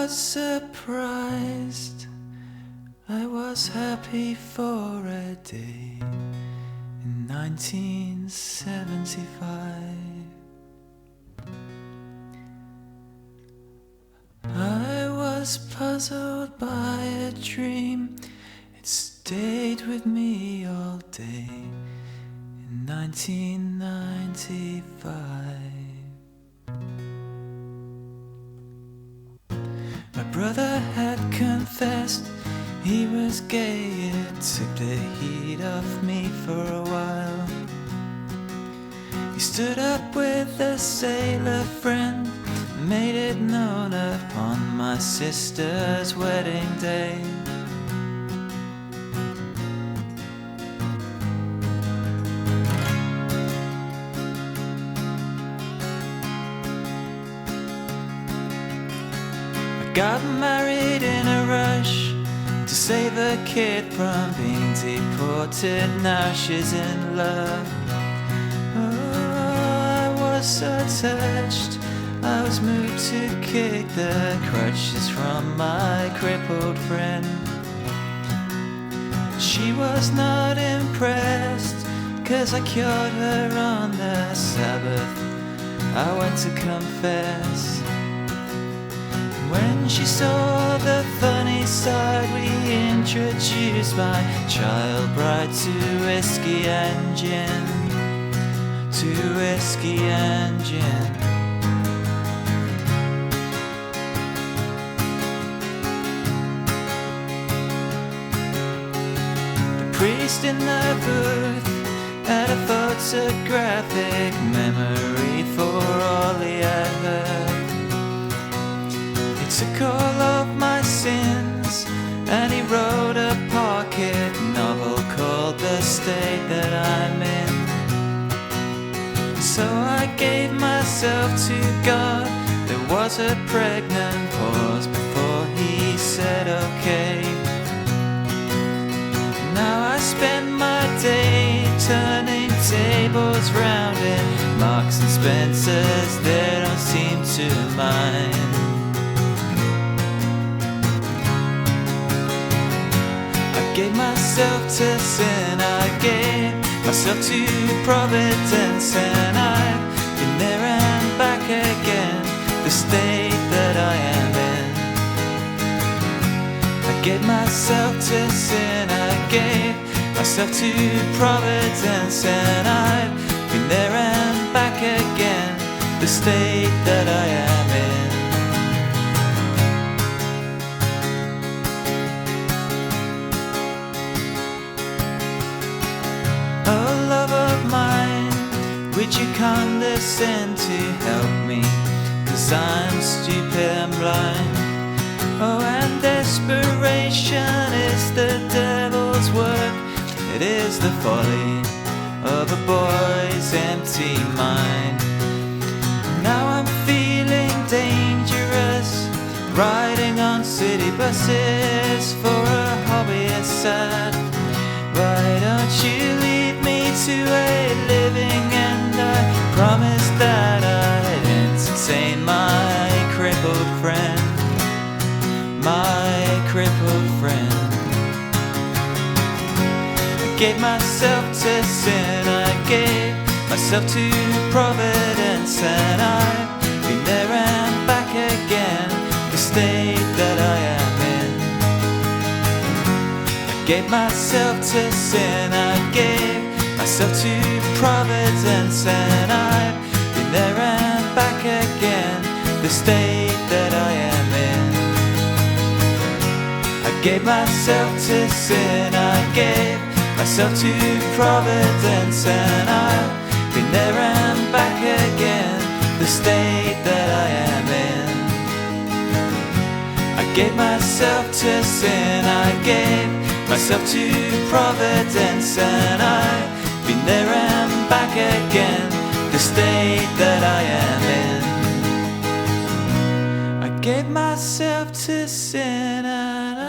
was surprised, I was happy for a day in 1975. I was puzzled by a dream, it stayed with me all day in 1995. My brother had confessed he was gay, it took the heat off me for a while. He stood up with a sailor friend, made it known upon my sister's wedding day. Got married in a rush to save a kid from being deported. Now she's in love. Oh, I was so touched, I was moved to kick the crutches from my crippled friend. She was not impressed, 'cause I cured her on the Sabbath. I went to confess. When she saw the funny side, we introduced my child bride to whiskey and gin, to whiskey and gin. The priest in the booth had a photographic memory for all he had heard. He took all of my sins and he wrote a pocket novel called The State That I'm In. So I gave myself to God. There was a pregnant pause before he said okay. Now I spend my day turning tables round in Marks and Spencer's. They don't seem to mind. I gave myself to sin, I gave myself to providence, and I've been there and back again, the state that I am in. I gave myself to sin, I gave myself to providence, and I've been there and back again, the state that I am in. Oh, love of mine, would you condescend to help me? 'Cause I'm stupid and blind. Oh, and desperation is the devil's work. It is the folly of a boy's empty mind. Now I'm feeling dangerous, riding on city buses for a hobby, it's sad. Why don't you lead me to a living end? I promised that I'd entertain my crippled friend, my crippled friend. I gave myself to sin, I gave myself to providence, and I've been there and back again, the state that I am in. I gave myself to sin, I gave myself to providence, and I've been there and back again, the state that I am in. I gave myself to sin, I gave myself to providence, and I've been there and back again, the state that I am in. I gave myself to sin, I gave myself to providence, and I've been there and back again, the state that I am in. I gave myself to sin, and I